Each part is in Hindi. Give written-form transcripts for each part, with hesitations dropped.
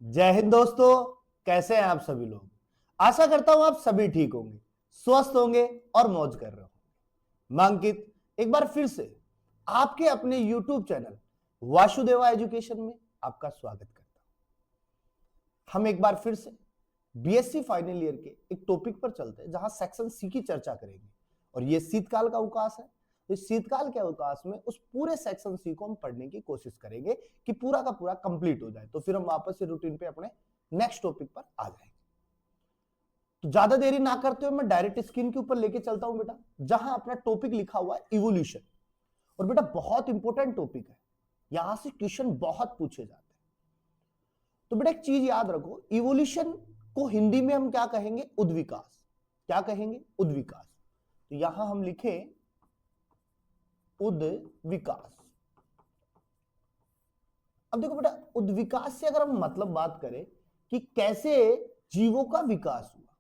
जय हिंद दोस्तों। कैसे हैं आप सभी लोग। आशा करता हूं आप सभी ठीक होंगे, स्वस्थ होंगे और मौज कर रहे होंगे। मैं अंकित एक बार फिर से आपके अपने YouTube चैनल वासुदेवा एजुकेशन में आपका स्वागत करता हूं। हम एक बार फिर से बीएससी फाइनल ईयर के एक टॉपिक पर चलते हैं जहां सेक्शन सी की चर्चा करेंगे और ये शीतकाल का अवकाश है। तो इस शीतकाल के अवकाश में उस पूरे सेक्शन सी को हम पढ़ने की कोशिश करेंगे कि पूरा का पूरा कंप्लीट हो जाए, तो फिर हम वापस से रूटीन पे अपने नेक्स्ट टॉपिक पर आ जाएंगे। तो ज्यादा देरी ना करते हुए मैं डायरेक्ट स्क्रीन के ऊपर लेके चलता हूं बेटा, जहां अपना टॉपिक लिखा हुआ है इवोल्यूशन। और बेटा बहुत इंपॉर्टेंट टॉपिक है, यहां से क्वेश्चन बहुत पूछे जाते हैं। तो बेटा एक चीज याद रखो, इवोल्यूशन को हिंदी में हम क्या कहेंगे? उद्विकास। क्या कहेंगे? उद्विकास। तो यहां हम लिखें उद्विकास। अब देखो बेटा, उद्विकास से अगर हम मतलब बात करें कि कैसे जीवों का विकास हुआ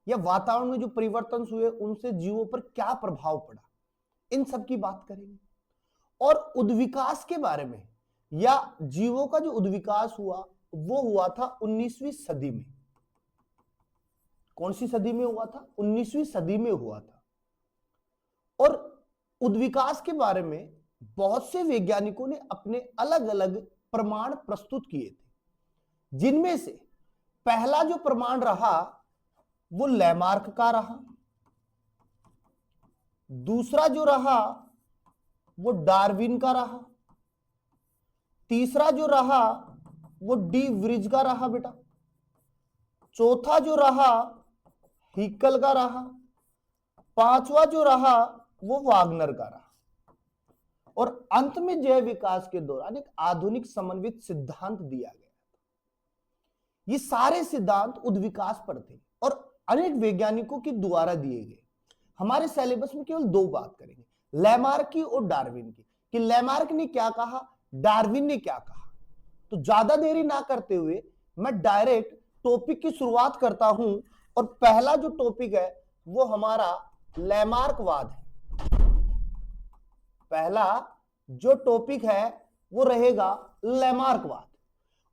या वातावरण में जो परिवर्तन हुए उनसे जीवों पर क्या प्रभाव पड़ा, इन सब की बात करेंगे। और उद्विकास के बारे में या जीवों का जो उद्विकास हुआ वो हुआ था 19वीं सदी में। कौन सी सदी में हुआ था? 19वीं सदी में हुआ था। और उद्विकास के बारे में बहुत से वैज्ञानिकों ने अपने अलग अलग प्रमाण प्रस्तुत किए थे, जिनमें से पहला जो प्रमाण रहा वो लैमार्क का रहा, दूसरा जो रहा वो डार्विन का रहा, तीसरा जो रहा वो डी व्रिज का रहा बेटा, चौथा जो रहा हिकल का रहा, पांचवा जो रहा वो वागनर का रहा, और अंत में जैव विकास के दौरान एक आधुनिक समन्वित सिद्धांत दिया गया। ये सारे सिद्धांत उद्विकास पर थे और अनेक वैज्ञानिकों के द्वारा दिए गए। हमारे सिलेबस में केवल दो बात करेंगे, लैमार्क की और डार्विन की, कि लैमार्क ने क्या कहा, डार्विन ने क्या कहा। तो ज्यादा देरी ना करते हुए मैं डायरेक्ट टॉपिक की शुरुआत करता हूं, और पहला जो टॉपिक है वो हमारा लैमार्कवाद है। पहला जो टॉपिक है वो रहेगा लैमार्कवाद,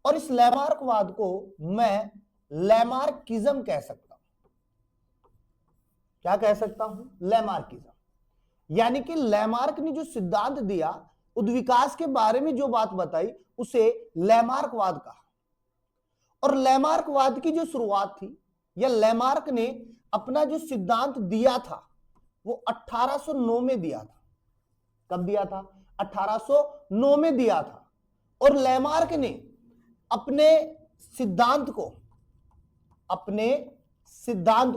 और इस लैमार्कवाद को मैं लैमार्किज्म कह सकता हूं। क्या कह सकता हूं? लैमार्किज्म। यानी कि लैमार्क ने जो सिद्धांत दिया, उद्विकास के बारे में जो बात बताई, उसे लैमार्कवाद कहा। और लैमार्कवाद की जो शुरुआत थी, या लैमार्क ने अपना जो सिद्धांत दिया था वो 1809 में दिया था। कब दिया था? 1809 में दिया था। और लैमार्क ने अपने सिद्धांत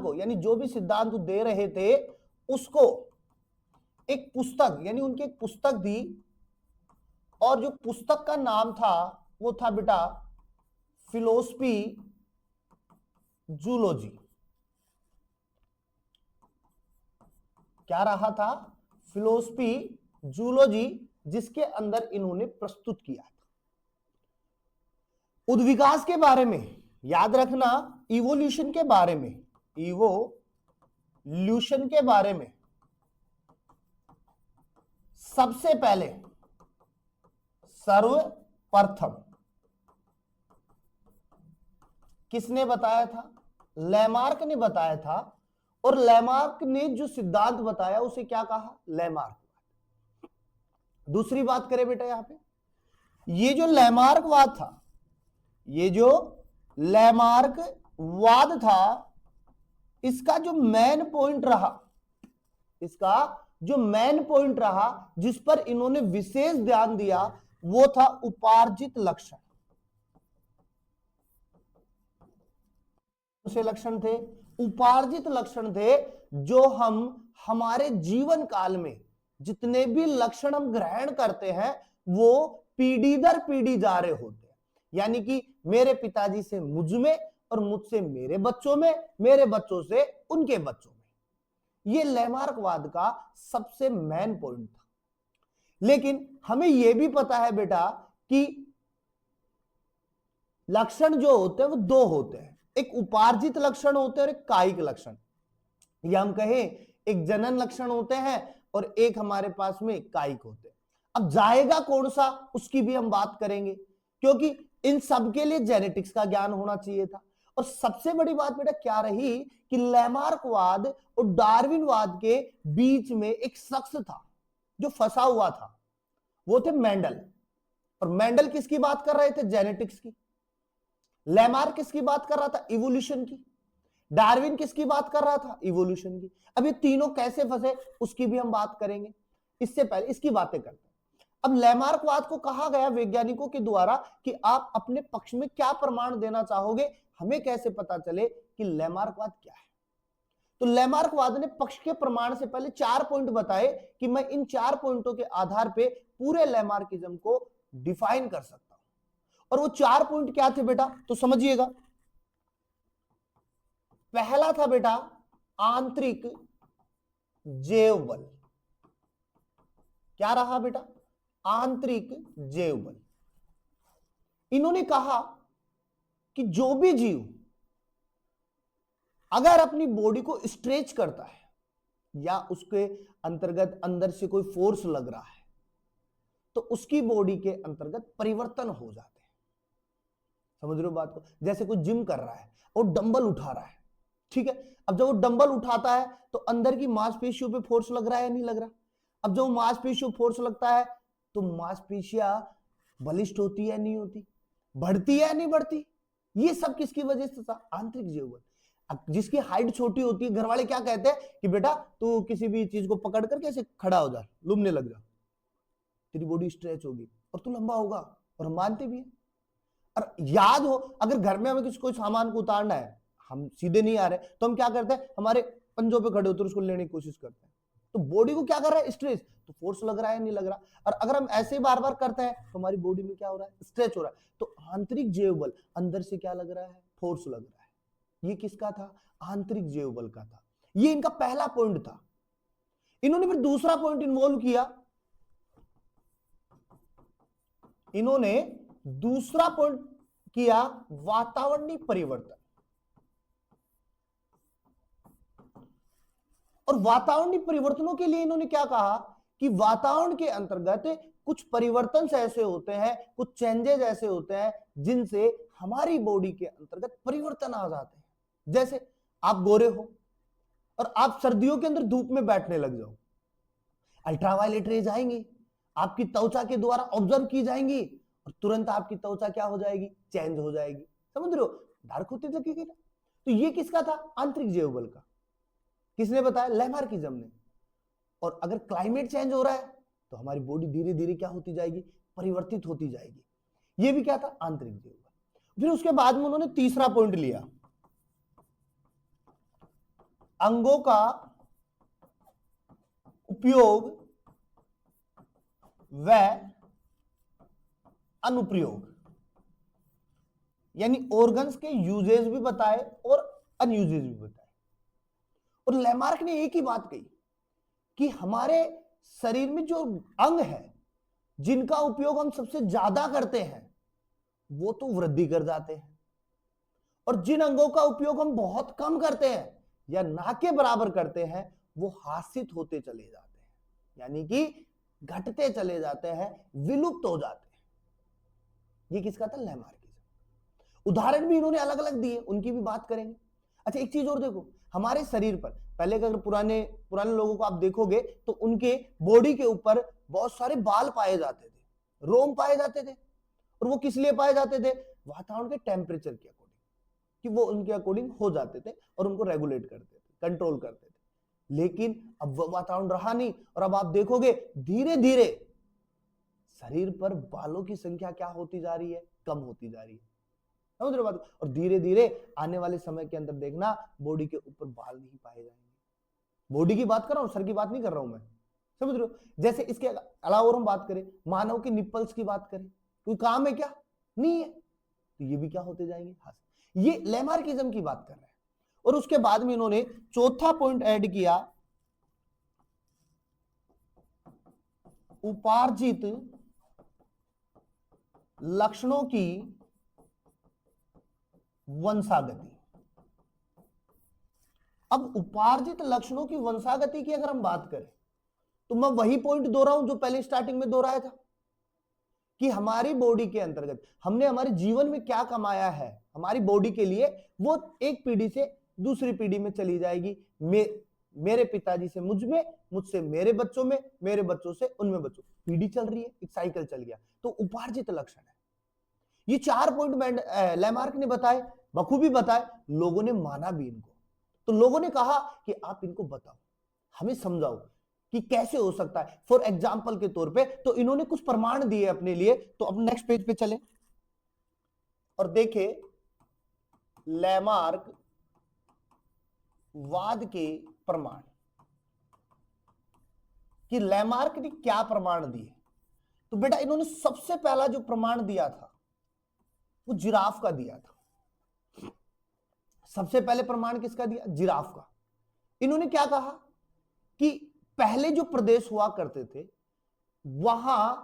को यानी जो भी सिद्धांत दे रहे थे उसको एक पुस्तक, यानी उनकी एक पुस्तक दी, और जो पुस्तक का नाम था वो था बेटा फिलोसफी जूलॉजी। क्या रहा था? फिलोसफी जूलॉजी, जिसके अंदर इन्होंने प्रस्तुत किया था। उद्विकास के बारे में याद रखना, इवोल्यूशन के बारे में सबसे पहले सर्वप्रथम किसने बताया था? लैमार्क ने बताया था। और लैमार्क ने जो सिद्धांत बताया उसे क्या कहा? लैमार्कवाद। दूसरी बात करें बेटा, यहां पे ये जो लैमार्कवाद था, ये जो लैमार्कवाद था, इसका जो मेन पॉइंट रहा, जिस पर इन्होंने विशेष ध्यान दिया, वो था उपार्जित लक्षण। कौन से लक्षण थे? उपार्जित लक्षण थे, जो हम हमारे जीवन काल में जितने भी लक्षण हम ग्रहण करते हैं वो पीढ़ी दर पीढ़ी जा रहे होते हैं। यानी कि मेरे पिताजी से मुझ में, और मुझसे मेरे बच्चों में, मेरे बच्चों से उनके बच्चों में। ये लैमार्कवाद का सबसे मेन पॉइंट था। लेकिन हमें यह भी पता है बेटा कि लक्षण जो होते हैं वो दो होते हैं, एक उपार्जित लक्षण होते हैं और एक कायिक लक्षण। या हम कहें एक जनन लक्षण होते हैं और एक हमारे पास में कायिक होते हैं। अब जाएगा कौन सा, उसकी भी हम बात करेंगे, क्योंकि इन सब के लिए जेनेटिक्स का ज्ञान होना चाहिए था। और सबसे बड़ी बात बेटा क्या रही कि लैमार्कवाद और डार्विनवाद के बीच में एक शख्स था जो फंसा हुआ था, वो थे मेंडल। और मेंडल किसकी बात कर रहे थे? जेनेटिक्स की। लैमार्क किसकी बात कर रहा था? इवोल्यूशन की। डार्विन किसकी बात कर रहा था? इवोल्यूशन की। अब ये तीनों कैसे फंसे उसकी भी हम बात करेंगे। इससे पहले इसकी बातें करते हैं। अब लैमार्कवाद को कहा गया वैज्ञानिकों के द्वारा कि आप अपने पक्ष में क्या प्रमाण देना चाहोगे, हमें कैसे पता चले कि लैमार्कवाद क्या है। तो लैमार्कवाद ने पक्ष के प्रमाण से पहले 4 पॉइंट बताए कि मैं इन 4 पॉइंटों के आधार पे पूरे लैमार्किज्म को डिफाइन कर सकता हूं। और वो 4 पॉइंट क्या थे बेटा, तो समझिएगा। पहला था बेटा आंतरिक जैव बल। क्या रहा बेटा? आंतरिक जैव बल। इन्होंने कहा कि जो भी जीव अगर अपनी बॉडी को स्ट्रेच करता है या उसके अंतर्गत अंदर से कोई फोर्स लग रहा है तो उसकी बॉडी के अंतर्गत परिवर्तन हो जाते हैं। समझ रहे हो बात को? जैसे कोई जिम कर रहा है और डंबल उठा रहा है, ठीक है। अब जब वो डंबल उठाता है तो अंदर की मांसपेशियों पे फोर्स लग रहा है या नहीं लग रहा? अब जब मांसपेशियों फोर्स लगता है तो मांसपेशियां बलिष्ठ होती है नहीं होती, बढ़ती है नहीं बढ़ती? ये सब किसकी वजह से था? आंतरिक जैव बल। अब जिसकी हाइट छोटी होती है, घर वाले क्या कहते हैं कि बेटा तू किसी भी चीज को पकड़ करके ऐसे खड़ा हो जा, लुमने लग जा, तेरी बॉडी स्ट्रेच होगी और तू लंबा होगा। और हम मानते भी हैं। और याद हो, अगर घर में हमें किसी कोई सामान को उतारना है, हम सीधे नहीं आ रहे तो हम क्या करते हैं? हमारे पंजों पे खड़े होते हैं, उसको लेने की कोशिश करते हैं। तो बॉडी को क्या कर रहा है? स्ट्रेच। तो फोर्स लग रहा है नहीं लग रहा? और अगर हम ऐसे बार बार करते हैं तो हमारी बॉडी में क्या हो रहा है? स्ट्रेच हो रहा है। तो आंतरिक जैव बल, अंदर से क्या लग रहा है? फोर्स लग रहा है। ये किसका था? आंतरिक जैव बल का था। ये इनका पहला पॉइंट था। इन्होंने फिर दूसरा पॉइंट इन्वॉल्व किया। इन्होंने दूसरा पॉइंट किया वातावरणीय परिवर्तन। और वातावरणीय परिवर्तनों के लिए इन्होंने क्या कहा कि वातावरण के अंतर्गत कुछ परिवर्तन ऐसे होते हैं, कुछ चेंजेस ऐसे होते हैं जिनसे हमारी बॉडी के अंतर्गत परिवर्तन आ जाते हैं। जैसे आप गोरे हो और आप सर्दियों के अंदर धूप में बैठने लग जाओ, अल्ट्रावायलेट रेज आएंगी, आपकी त्वचा के द्वारा ऑब्जर्व की जाएंगी और तुरंत आपकी त्वचा क्या हो जाएगी? चेंज हो जाएगी। समझ रहे हो? डार्क होती लगेगी ना। तो ये किसका था? आंतरिक जैव बल का। किसने बताया? लैमार्किज्म ने। और अगर क्लाइमेट चेंज हो रहा है तो हमारी बॉडी धीरे धीरे क्या होती जाएगी? परिवर्तित होती जाएगी। ये भी क्या था? आंतरिक जैव बल। फिर उसके बाद में उन्होंने तीसरा पॉइंट लिया, अंगों का उपयोग व अनुप्रयोग, यानी ऑर्गन्स के यूजेज भी बताए और अनयूजेज भी बताए। और लैमार्क ने एक ही बात कही कि हमारे शरीर में जो अंग है जिनका उपयोग हम सबसे ज्यादा करते हैं वो तो वृद्धि कर जाते हैं, और जिन अंगों का उपयोग हम बहुत कम करते हैं या ना के बराबर करते हैं वो हासित होते चले जाते हैं, यानी कि घटते चले जाते हैं, विलुप्त हो जाते हैं। ये किसका था? लैमार्किज्म। उदाहरण भी इन्होंने अलग अलग दिए, उनकी भी बात करेंगे। अच्छा, एक चीज और देखो, हमारे शरीर पर पहले अगर पुराने लोगों को आप देखोगे तो उनके बॉडी के ऊपर बहुत सारे बाल पाए जाते थे, रोम पाए जाते थे। और वो किस लिए पाए जाते थे? वातावरण के टेम्परेचर के अकॉर्डिंग, कि वो उनके अकॉर्डिंग हो जाते थे और उनको रेगुलेट करते थे, कंट्रोल करते थे। लेकिन अब वो वातावरण रहा नहीं, और अब आप देखोगे धीरे धीरे शरीर पर बालों की संख्या क्या होती जा रही है? कम होती जा रही है। समझ रहे हो बात? और धीरे धीरे आने वाले समय के अंदर देखना बॉडी के ऊपर बाल नहीं पाए जाएंगे। बॉडी की बात कर रहा हूं, सर की बात नहीं कर रहा हूं मैं। समझ रहे हो? जैसे इसके अलावा और हम बात करें, मानव के निप्पल्स की बात करें, कोई काम है क्या? नहीं है। तो ये भी क्या होते जाएंगे? ये लैमार्किज्म की बात कर रहे हैं। और उसके बाद में इन्होंने चौथा पॉइंट ऐड किया, उपार्जित लक्षणों की वंशागति। अब उपार्जित लक्षणों की वंशागति की अगर हम बात करें तो मैं वही पॉइंट दोहराऊं जो पहले स्टार्टिंग में दोहराया था कि हमारी बॉडी के अंतर्गत हमने हमारे जीवन में क्या कमाया है हमारी बॉडी के लिए, वो एक पीढ़ी से दूसरी पीढ़ी में चली जाएगी। मेरे पिताजी से मुझ में, मुझसे मेरे बच्चों में, मेरे बच्चों से उनमें बच्चों, पीढ़ी चल रही है, एक साइकिल चल गया। तो उपार्जित लक्षण है। ये 4 पॉइंट लैमार्क ने बताए, बखूबी बताए, लोगों ने माना भी इनको। तो लोगों ने कहा कि आप इनको बताओ, हमें समझाओ कि कैसे हो सकता है। फॉर एग्जाम्पल के तौर पे तो इन्होंने कुछ प्रमाण दिए अपने लिए। तो अब नेक्स्ट पेज पे चले और देखे लैमार्क वाद के प्रमाण, कि लैमार्क ने क्या प्रमाण दिए। तो बेटा इन्होंने सबसे पहला जो प्रमाण दिया था वो जिराफ का दिया था। सबसे पहले प्रमाण किसका दिया? जिराफ का। इन्होंने क्या कहा कि पहले जो प्रदेश हुआ करते थे वहां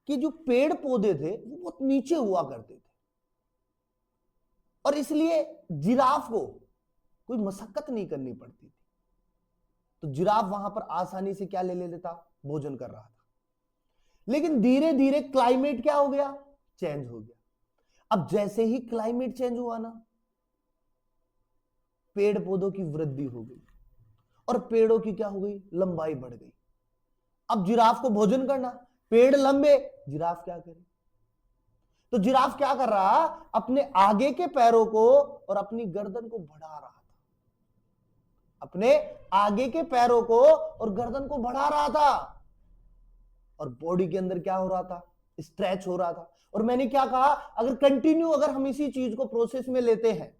के जो पेड़ पौधे थे वो बहुत नीचे हुआ करते थे, और इसलिए जिराफ को कोई मशक्कत नहीं करनी पड़ती थी। तो जिराफ वहां पर आसानी से क्या ले लेता? भोजन कर रहा था। लेकिन धीरे धीरे क्लाइमेट क्या हो गया? चेंज हो गया। अब जैसे ही क्लाइमेट चेंज हुआ ना, पेड़ पौधों की वृद्धि हो गई और पेड़ों की क्या हो गई? लंबाई बढ़ गई। अब जिराफ को भोजन करना, पेड़ लंबे, जिराफ क्या करे? तो जिराफ क्या कर रहा? अपने आगे के पैरों को और अपनी गर्दन को बढ़ा रहा था। अपने आगे के पैरों को और गर्दन को बढ़ा रहा था, और बॉडी के अंदर क्या हो रहा था? स्ट्रेच हो रहा था। और मैंने क्या कहा? अगर कंटिन्यू अगर हम इसी चीज को प्रोसेस में लेते हैं,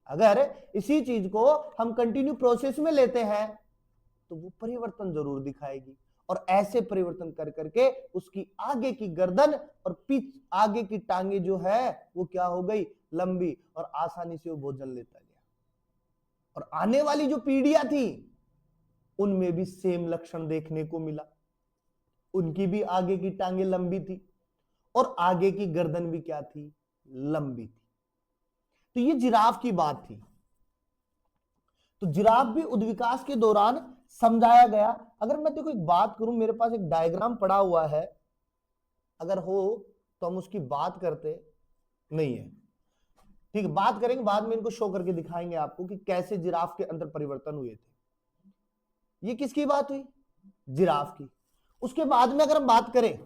अगर इसी चीज को हम कंटिन्यू प्रोसेस में लेते हैं तो वो परिवर्तन जरूर दिखाएगी। और ऐसे परिवर्तन कर करके उसकी आगे की गर्दन और पीछ आगे की टांगे जो है वो क्या हो गई? लंबी, और आसानी से वो भोजन लेता गया। और आने वाली जो पीढ़ियां थी उनमें भी सेम लक्षण देखने को मिला। उनकी भी आगे की टांगे लंबी थी और आगे की गर्दन भी क्या थी? लंबी थी। तो ये जिराफ की बात थी। तो जिराफ भी उद्विकास के दौरान समझाया गया। अगर मैं देखो एक बात करूं, मेरे पास एक डायग्राम पड़ा हुआ है, अगर हो तो हम उसकी बात करते नहीं है। ठीक है, बात करेंगे, बाद में इनको शो करके दिखाएंगे आपको कि कैसे जिराफ के अंदर परिवर्तन हुए थे। ये किसकी बात हुई? जिराफ की। उसके बाद में अगर हम बात करें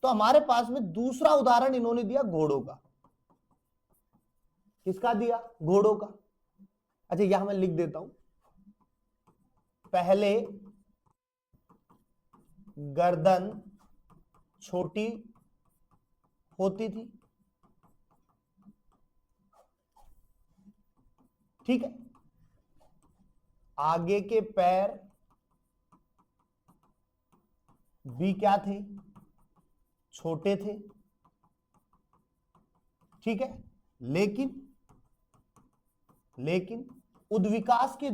तो हमारे पास में दूसरा उदाहरण इन्होंने दिया घोड़ों का। किसका दिया? घोड़ों का। अच्छा यहां मैं लिख देता हूं, पहले गर्दन छोटी होती थी, ठीक है, आगे के पैर भी क्या थे? छोटे थे, ठीक है। लेकिन उद्विकास के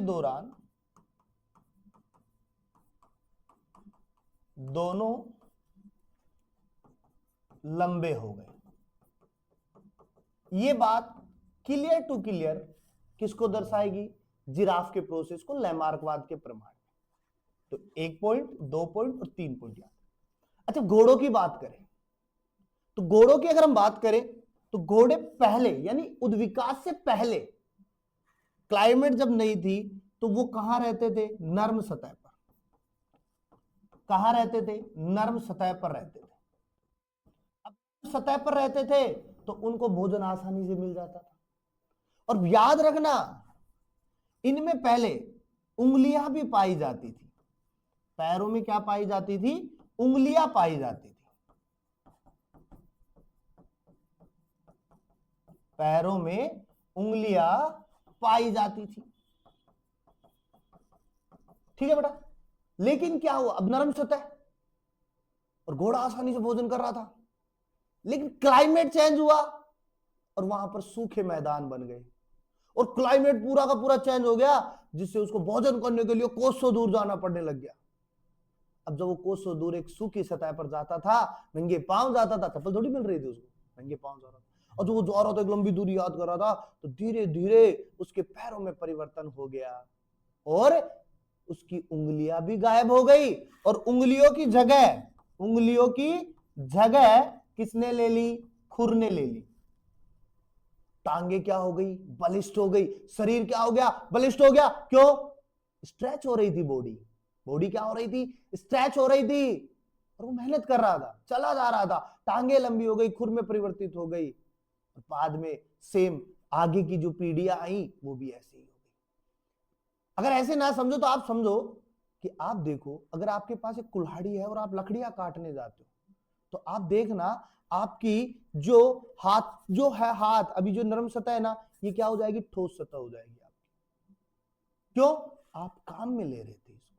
दौरान दोनों लंबे हो गए। ये बात क्लियर टू क्लियर किसको दर्शाएगी? जिराफ के प्रोसेस को, लैमार्कवाद के प्रमाण। तो 1 पॉइंट, 2 पॉइंट और 3 पॉइंट याद। अच्छा घोड़ों की बात करें तो घोड़ों की अगर हम बात करें तो घोड़े पहले यानी उद्विकास से पहले, क्लाइमेट जब नहीं थी तो वो कहां रहते थे? नर्म सतह पर। कहां रहते थे? नर्म सतह पर रहते थे। अब सतह पर रहते थे तो उनको भोजन आसानी से मिल जाता था। और याद रखना, इनमें पहले उंगलियां भी पाई जाती थी। पैरों में क्या पाई जाती थी? उंगलियां पाई जाती थी। पैरों में उंगलियां पाई जाती थी, ठीक है बेटा। लेकिन क्या हुआ? अब नरम सतह और घोड़ा आसानी से भोजन कर रहा था। लेकिन क्लाइमेट चेंज हुआ और वहां पर सूखे मैदान बन गए, और क्लाइमेट पूरा का पूरा चेंज हो गया, जिससे उसको भोजन करने के लिए कोसों दूर जाना पड़ने लग गया। अब जब वो कोसों दूर एक सूखी सतह पर जाता था, नंगे पांव जाता था, चप्पल थोड़ी मिल रही थी उसको, नंगे पांव जा रहा था, और जो वो जा रहा था एक लंबी दूरी याद कर रहा था, तो धीरे धीरे उसके पैरों में परिवर्तन हो गया और उसकी उंगलियां भी गायब हो गई और उंगलियों की जगह किसने ले ली? खुर ने ले ली। टांगे क्या हो गई? बलिष्ठ हो गई। शरीर क्या हो गया? बलिष्ठ हो गया। क्यों? स्ट्रेच हो रही थी बॉडी। बॉडी क्या हो रही थी? स्ट्रेच हो रही थी और वो मेहनत कर रहा था, चला जा रहा था। टांगे लंबी हो गई, खुर में परिवर्तित हो गई। बाद में सेम आगे की जो पीढ़ियां आई वो भी ऐसे ही हो गई। अगर ऐसे ना समझो तो आप समझो कि आप देखो, अगर आपके पास एक कुल्हाड़ी है और आप लकड़ियां काटने जाते हो तो आप देखना, आपकी जो हाथ अभी जो नरम सतह है ना, ये क्या हो जाएगी? ठोस सतह हो जाएगी आपकी। क्यों? आप काम में ले रहे थे इसको।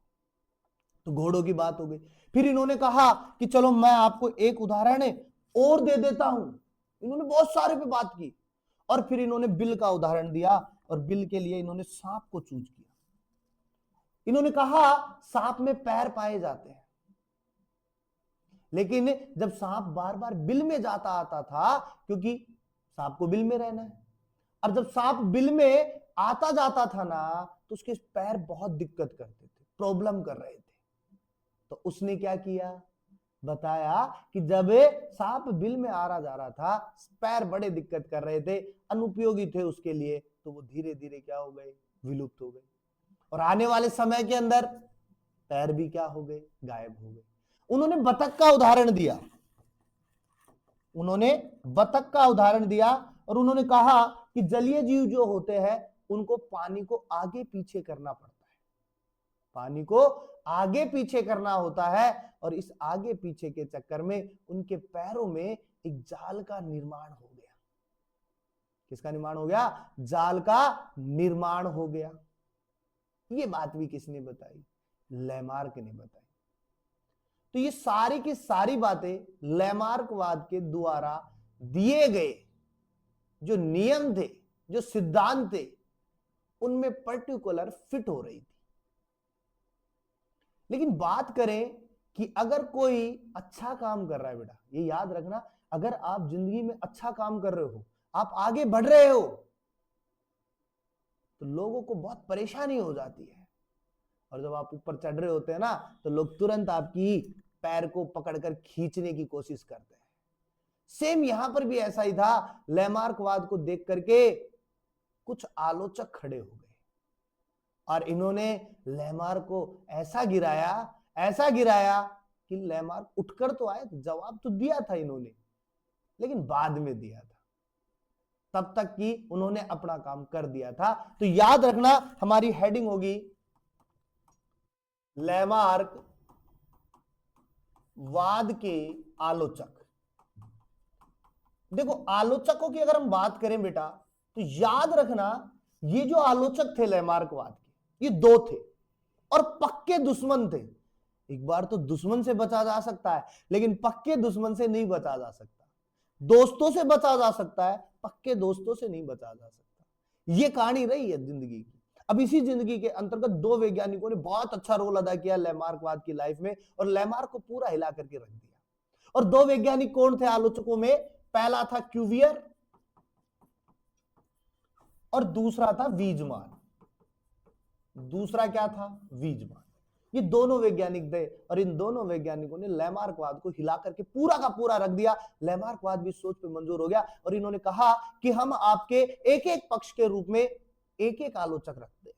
तो घोड़ों की बात हो गई। फिर इन्होंने कहा कि चलो मैं आपको एक उदाहरण और दे देता हूं। इन्होंने बहुत सारे पे बात की और फिर इन्होंने बिल का उदाहरण दिया और बिल के लिए इन्होंने सांप को चूज किया। इन्होंने कहा सांप में पैर पाए जाते हैं, लेकिन जब सांप बार बार बिल में जाता आता था, क्योंकि सांप को बिल में रहना है, और जब सांप बिल में आता जाता था ना तो उसके पैर बहुत दिक्कत करते थे, प्रॉब्लम कर रहे थे। तो उसने क्या किया? बताया कि जब सांप बिल में आ रहा जा रहा था, पैर बड़े दिक्कत कर रहे थे, अनुपयोगी थे उसके लिए, तो वो धीरे धीरे क्या हो गए? विलुप्त हो गए। और आने वाले समय के अंदर पैर भी क्या हो गए? गायब हो गए। उन्होंने बतख का उदाहरण दिया। और उन्होंने कहा कि जलीय जीव जो होते हैं उनको पानी को आगे पीछे करना पड़ता है, पानी को आगे पीछे करना होता है, और इस आगे पीछे के चक्कर में उनके पैरों में एक जाल का निर्माण हो गया। किसका निर्माण हो गया? जाल का निर्माण हो गया। ये बात भी किसने बताई? लैमार्क ने बताई। तो ये सारी की सारी बातें लैमार्कवाद के द्वारा दिए गए जो नियम थे, जो सिद्धांत थे, उनमें पर्टिकुलर फिट हो रही थी। लेकिन बात करें कि अगर कोई अच्छा काम कर रहा है, बेटा ये याद रखना, अगर आप जिंदगी में अच्छा काम कर रहे हो, आप आगे बढ़ रहे हो, तो लोगों को बहुत परेशानी हो जाती है। और जब आप ऊपर चढ़ रहे होते हैं ना, तो लोग तुरंत आपकी पैर को पकड़कर खींचने की कोशिश करते हैं। सेम यहां पर भी ऐसा ही था। लैमार्कवाद को देख करके कुछ आलोचक खड़े हो गए और इन्होंने लैमार्क को ऐसा गिराया कि लैमार्क उठकर तो आए, जवाब तो दिया था इन्होंने, लेकिन बाद में दिया था, तब तक कि उन्होंने अपना काम कर दिया था। तो याद रखना, हमारी हेडिंग होगी लैमार्क वाद के आलोचक। देखो, आलोचकों की अगर हम बात करें बेटा, तो याद रखना, ये जो आलोचक थे लैमार्कवाद के, ये दो थे और पक्के दुश्मन थे। एक बार तो दुश्मन से बचा जा सकता है, लेकिन पक्के दुश्मन से नहीं बचा जा सकता। दोस्तों से बचा जा सकता है, पक्के दोस्तों से नहीं बचा जा सकता। ये कहानी रही है जिंदगी की। अब इसी जिंदगी के अंतर्गत दो वैज्ञानिकों ने बहुत अच्छा रोल अदा किया लैमार्कवाद की लाइफ में, और लैमार्क को पूरा हिला करके रख दिया। और दो वैज्ञानिक कौन थे आलोचकों में? पहला था क्यूवियर और दूसरा था वीजमान। दूसरा क्या था? वीजमान। ये दोनों वैज्ञानिक थे और इन दोनों वैज्ञानिकों ने लैमार्कवाद को हिला करके पूरा का पूरा रख दिया। लैमार्कवाद भी सोच पे मंजूर हो गया और इन्होंने कहा कि हम आपके एक एक पक्ष के रूप में एक एक आलोचक रखते हैं।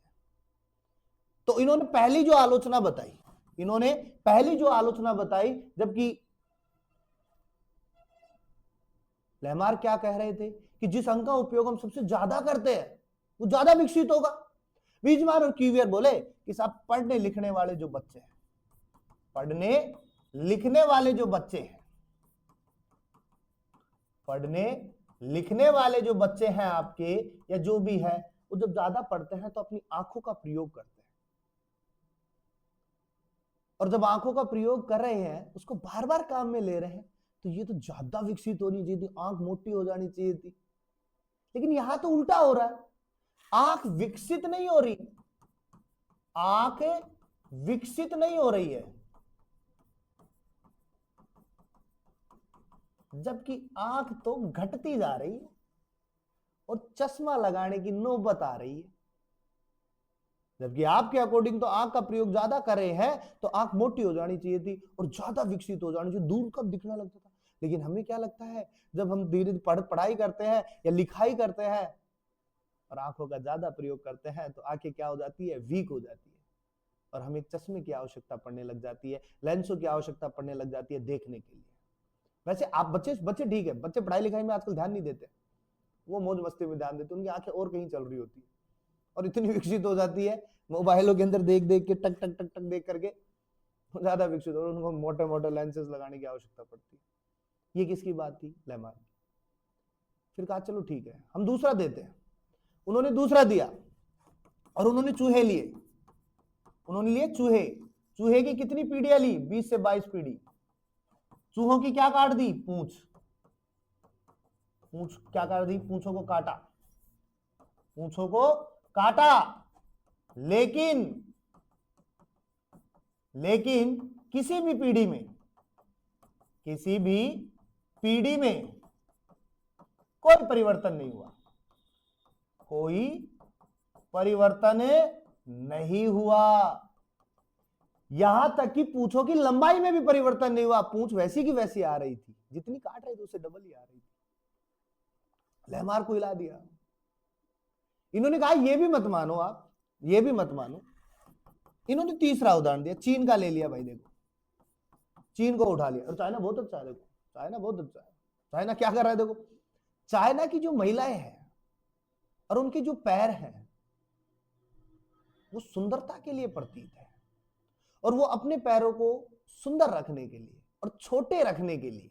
तो इन्होंने पहली जो आलोचना बताई, जबकि लैमार्क क्या कह रहे थे कि जिस अंक का उपयोग हम सबसे ज्यादा करते हैं वो ज्यादा विकसित होगा। वीजमान और क्यूवियर बोले कि साहब, पढ़ने लिखने वाले जो बच्चे हैं आपके, या जो भी है, वो जब ज्यादा पढ़ते हैं तो अपनी आंखों का प्रयोग करते हैं, और जब आंखों का प्रयोग कर रहे हैं, उसको बार बार काम में ले रहे हैं, तो ये तो ज्यादा विकसित होनी चाहिए थी, आंख मोटी हो जानी चाहिए थी। लेकिन यहां तो उल्टा हो रहा है, आंख विकसित नहीं हो रही है, जबकि आंख तो घटती जा रही है और चश्मा लगाने की नौबत आ रही है। जबकि आपके अकॉर्डिंग तो आंख का प्रयोग ज्यादा कर रहे हैं तो आंख मोटी हो जानी चाहिए थी और ज्यादा विकसित हो जानी चाहिए, दूर कब दिखने लगता था। लेकिन हमें क्या लगता है, जब हम धीरे धीरे पढ़ाई करते हैं या लिखाई करते हैं और आंखों का ज्यादा प्रयोग करते हैं तो आंखें क्या हो जाती है, वीक हो जाती है और हमें चश्मे की आवश्यकता पड़ने लग जाती है, लेंसों की आवश्यकता पड़ने लग जाती है देखने के लिए। वैसे आप बच्चे बच्चे ठीक है, बच्चे पढ़ाई लिखाई में आजकल ध्यान नहीं देते, वो मौज मस्ती में ध्यान देते, उनकी आंखें और कहीं चल रही होती है और इतनी विकसित हो जाती है मोबाइलों के अंदर देख देख के टक टक टक टक देख करके ज्यादा विकसित हो, उनको मोटे मोटे लेंसेज लगाने की आवश्यकता पड़ती है। ये किसकी बात थी, लेमार्क। फिर कहा चलो ठीक है हम दूसरा देते हैं। उन्होंने दूसरा दिया और उन्होंने चूहे लिए, उन्होंने लिए चूहे। चूहे की कितनी पीढ़ियां ली, 20 से 22 पीढ़ी। चूहों की क्या काट दी, पूंछ। पूंछ क्या काट दी, पूंछों को काटा, पूंछों को काटा। लेकिन लेकिन किसी भी पीढ़ी में, किसी भी पीढ़ी में कोई परिवर्तन नहीं हुआ, कोई परिवर्तन नहीं हुआ। यहां तक कि पूंछों की लंबाई में भी परिवर्तन नहीं हुआ, पूंछ वैसी की वैसी आ रही थी, जितनी काट रहे थे उससे डबल ही आ रही थी। लेमार्क को हिला दिया। इन्होंने कहा ये भी मत मानो आप, ये भी मत मानो। इन्होंने तीसरा उदाहरण दिया, चीन का ले लिया भाई। देखो चीन को उठा लिया, और चाइना बहुत अच्छा है। देखो चाइना बहुत अच्छा है। चाइना क्या कर रहा है, देखो चाइना की जो महिलाएं हैं और उनके जो पैर हैं वो सुंदरता के लिए प्रतीक है और वो अपने पैरों को सुंदर रखने के लिए और छोटे रखने के लिए,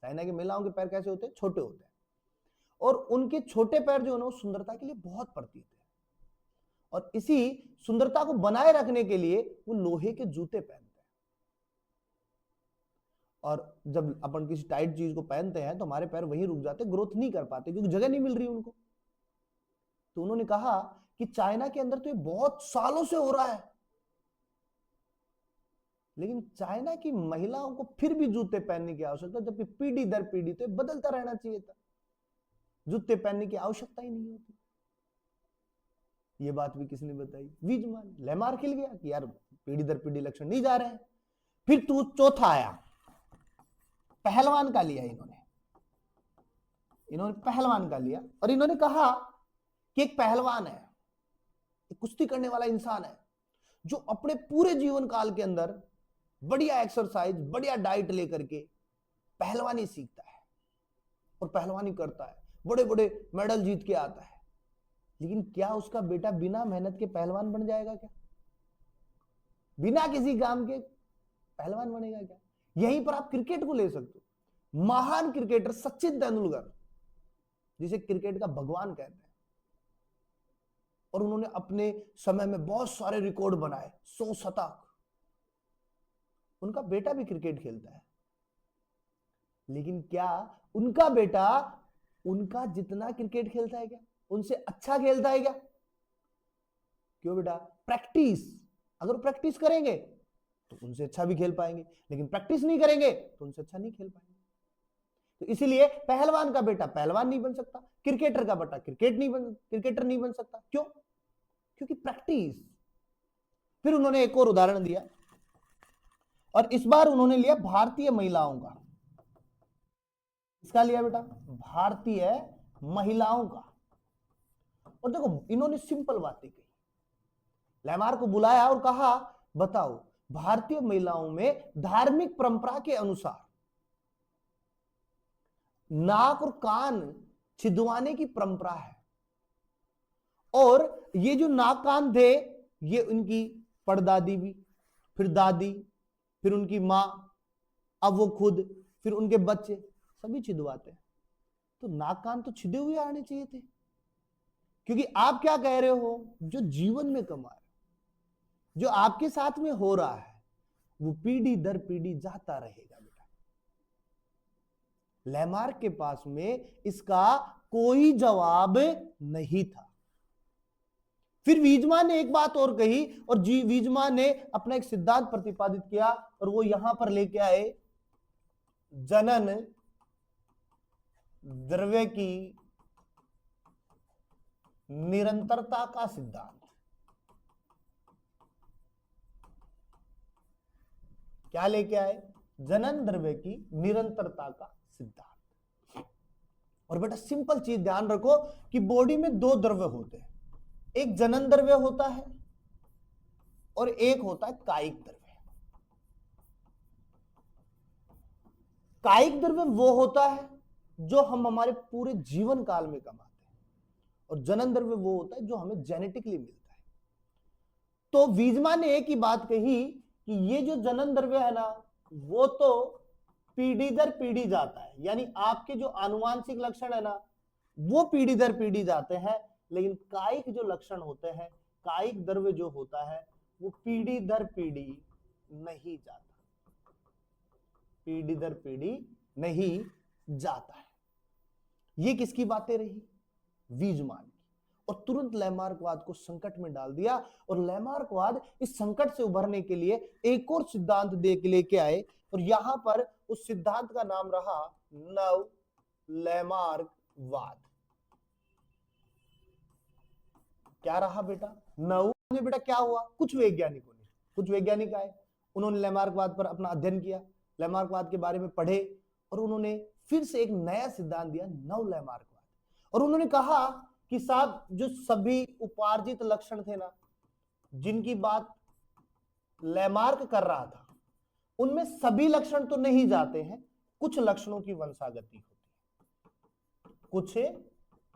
चाइना की महिलाओं के पैर कैसे होते हैं, छोटे होते हैं और उनके छोटे पैर जो है ना वो सुंदरता के लिए बहुत प्रतीक है। और इसी सुंदरता को बनाए रखने के लिए वो लोहे के जूते पहनते हैं। और जब अपन किसी टाइट चीज को पहनते हैं तो हमारे पैर वहीं रुक जाते, ग्रोथ नहीं कर पाते क्योंकि जगह नहीं मिल रही उनको। तो उन्होंने कहा कि चाइना के अंदर तो ये बहुत सालों से हो रहा है, लेकिन चाइना की महिलाओं को फिर भी जूते पहनने की आवश्यकता, जबकि पीढ़ी दर पीढ़ी तो बदलता रहना चाहिए था, जूते पहनने की आवश्यकता ही नहीं होती। ये बात भी किसने बताई, वीजमान। लेमार्क हिल गया कि यार पीढ़ी दर पीढ़ी लक्षण नहीं जा रहे हैं। फिर तू चौथा आया, पहलवान का लिया इन्होंने पहलवान का लिया और इन्होंने कहा कि एक पहलवान है, एक कुश्ती करने वाला इंसान है जो अपने पूरे जीवन काल के अंदर बढ़िया एक्सरसाइज, बढ़िया डाइट लेकर के पहलवानी सीखता है और पहलवानी करता है, बड़े बड़े मेडल जीत के आता है। लेकिन क्या उसका बेटा बिना मेहनत के पहलवान बन जाएगा क्या, बिना किसी काम के पहलवान बनेगा क्या। यहीं पर आप क्रिकेट को ले सकते हो। महान क्रिकेटर सचिन तेंदुलकर, जिसे क्रिकेट का भगवान कहते हैं, और उन्होंने अपने समय में बहुत सारे रिकॉर्ड बनाए, 100 शतक। उनका बेटा भी क्रिकेट खेलता है, लेकिन क्या उनका बेटा उनका जितना क्रिकेट खेलता है क्या, उनसे अच्छा खेलता है क्या? क्यों बेटा, प्रैक्टिस। अगर प्रैक्टिस करेंगे तो उनसे अच्छा भी खेल पाएंगे, लेकिन प्रैक्टिस नहीं करेंगे तो उनसे अच्छा नहीं खेल पाएंगे। तो इसीलिए पहलवान का बेटा पहलवान नहीं बन सकता, क्रिकेटर का बेटा क्रिकेटर नहीं बन सकता। क्यों? क्योंकि प्रैक्टिस। फिर उन्होंने एक और उदाहरण दिया और इस बार उन्होंने लिया भारतीय महिलाओं का। इसका लिया बेटा, भारतीय महिलाओं का। और देखो इन्होंने सिंपल बातें कही, लेमार्क को बुलाया और कहा बताओ भारतीय महिलाओं में धार्मिक परंपरा के अनुसार नाक और कान छिदवाने की परंपरा है, और ये जो नाक कान थे ये उनकी परदादी भी, फिर दादी, फिर उनकी मां, अब वो खुद, फिर उनके बच्चे सभी छिदवाते हैं। तो नाक कान तो छिदे हुए आने चाहिए थे, क्योंकि आप क्या कह रहे हो, जो जीवन में कमा रहे, जो आपके साथ में हो रहा है वो पीढ़ी दर पीढ़ी जाता रहेगा बेटा। लेमार्क के पास में इसका कोई जवाब नहीं था। फिर वीजमान ने एक बात और कही और वीजमान ने अपना एक सिद्धांत प्रतिपादित किया और वो यहां पर लेके आए, जनन द्रव्य की निरंतरता का सिद्धांत। क्या लेके आए? जनन द्रव्य की निरंतरता का सिद्धांत। और बेटा सिंपल चीज ध्यान रखो कि बॉडी में दो द्रव्य होते हैं, एक जनन द्रव्य होता है और एक होता है कायिक द्रव्य। कायिक द्रव्य वो होता है जो हम हमारे पूरे जीवन काल में कमाते हैं, और जनन द्रव्य वो होता है जो हमें जेनेटिकली मिलता है। तो वीजमान ने एक ही बात कही कि ये जो जनन द्रव्य है ना, वो तो पीढ़ी दर पीढ़ी जाता है, यानी आपके जो आनुवांशिक लक्षण है ना, वो पीढ़ी दर पीढ़ी जाते हैं, लेकिन कायिक जो लक्षण होते हैं, कायिक द्रव्य जो होता है, वो पीढ़ी दर पीढ़ी नहीं जाता, पीढ़ी दर पीढ़ी नहीं जाता है। ये किसकी बातें रही? वीजमान की। और तुरंत लैमार्कवाद को संकट में डाल दिया, और लैमार्कवाद इस संकट से उभरने के लिए एक और सिद्धांत दे के लेके आए, और यहां पर उस सिद्धांत का नाम रहा नव लैमार्कवाद। क्या रहा बेटा? नव में बेटा क्या हुआ? कुछ वैज्ञानिक आए, उन्होंने लैमार्कवाद पर अपना अध्ययन किया, लैमार्कवाद के बारे में पढ़े, और उन्होंने फिर से एक नया सिद्धांत दिया, नव लैमार्कवाद। और उन्होंने कहा कि साहब जो सभी उपार्जित लक्षण थे ना, जिनकी बात लैमार्क कर रहा था, उनमें सभी लक्षण तो नहीं जाते हैं, कुछ लक्षणों की वंशागति होती है, कुछ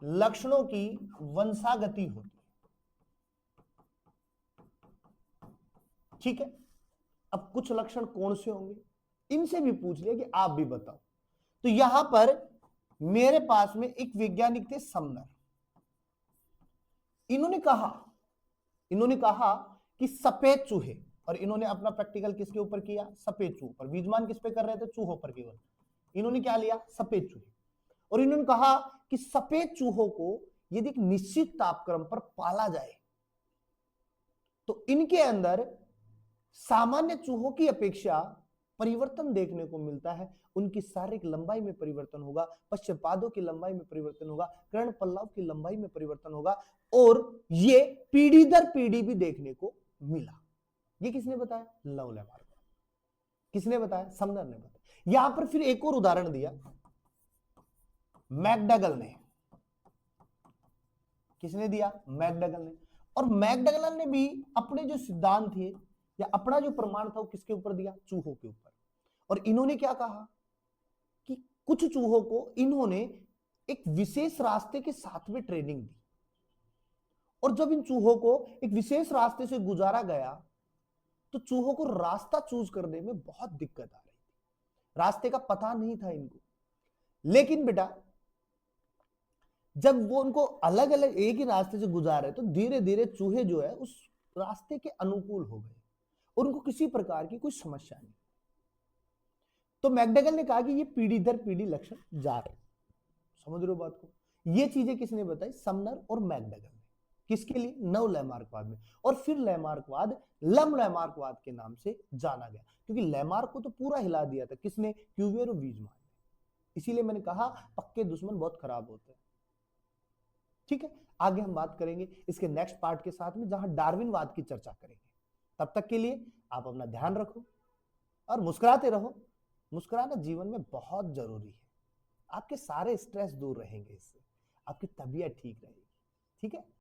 लक्षणों की वंशागति होती है। ठीक है, अब कुछ लक्षण कौन से होंगे, इनसे भी पूछ लिया कि आप भी बताओ। तो यहां पर मेरे पास में एक वैज्ञानिक थे समनर, इन्होंने कहा कि सफेद चूहे, और इन्होंने अपना प्रैक्टिकल किसके ऊपर किया? सफेद चूहों पर। वीजमान किस पे कर रहे थे? चूहों पर केवल। इन्होंने क्या लिया? सफेद चूहे। और इन्होंने कहा कि सफेद चूहों को यदि एक निश्चित तापक्रम पर पाला जाए तो इनके अंदर सामान्य चूहों की अपेक्षा परिवर्तन देखने को मिलता है। उनकी शारीरिक लंबाई में परिवर्तन होगा, पश्चपादों की लंबाई में परिवर्तन होगा, कर्ण पल्लव की लंबाई में परिवर्तन होगा, और ये पीढ़ी दर पीढ़ी भी देखने को मिला। ये किसने बताया? Love Lamarck. किसने बताया? समनर ने बताया। यहां पर फिर एक और उदाहरण दिया मैकडगल ने। किसने दिया? मैकडगल ने। और मैकडगल ने भी अपने जो सिद्धांत थे या अपना जो प्रमाण था वो किसके ऊपर दिया? चूहों के ऊपर। और इन्होंने क्या कहा कि कुछ चूहों को इन्होंने एक विशेष रास्ते के साथ में ट्रेनिंग दी, और जब इन चूहों को एक विशेष रास्ते से गुजारा गया तो चूहों को रास्ता चूज करने में बहुत दिक्कत आ रही थी, रास्ते का पता नहीं था इनको। लेकिन बेटा जब वो उनको अलग अलग एक ही रास्ते से गुजारे तो धीरे धीरे चूहे जो है उस रास्ते के अनुकूल हो गए, और उनको किसी प्रकार की कोई समस्या नहीं। तो मैकडगल ने कहा कि ये पीढ़ी दर पीढ़ी लक्षण जा रहे। समझ रहे हो बात को? ये चीजें किसने बताई? समनर और मैकडगल ने। किसके लिए? नव लैमार्कवाद में। और फिर लैमार्कवाद लम लैमार्कवाद के नाम से जाना गया, क्योंकि लैमार्क को तो पूरा हिला दिया था किसने? क्यूवियर और वीजमान ने। इसीलिए मैंने कहा पक्के दुश्मन बहुत खराब होते हैं। ठीक है, आगे हम बात करेंगे इसके नेक्स्ट पार्ट के साथ में, जहां डार्विनवाद की चर्चा करेंगे। तब तक के लिए आप अपना ध्यान रखो और मुस्कुराते रहो। मुस्कुराना जीवन में बहुत जरूरी है, आपके सारे स्ट्रेस दूर रहेंगे इससे, आपकी तबीयत ठीक रहेगी। ठीक है।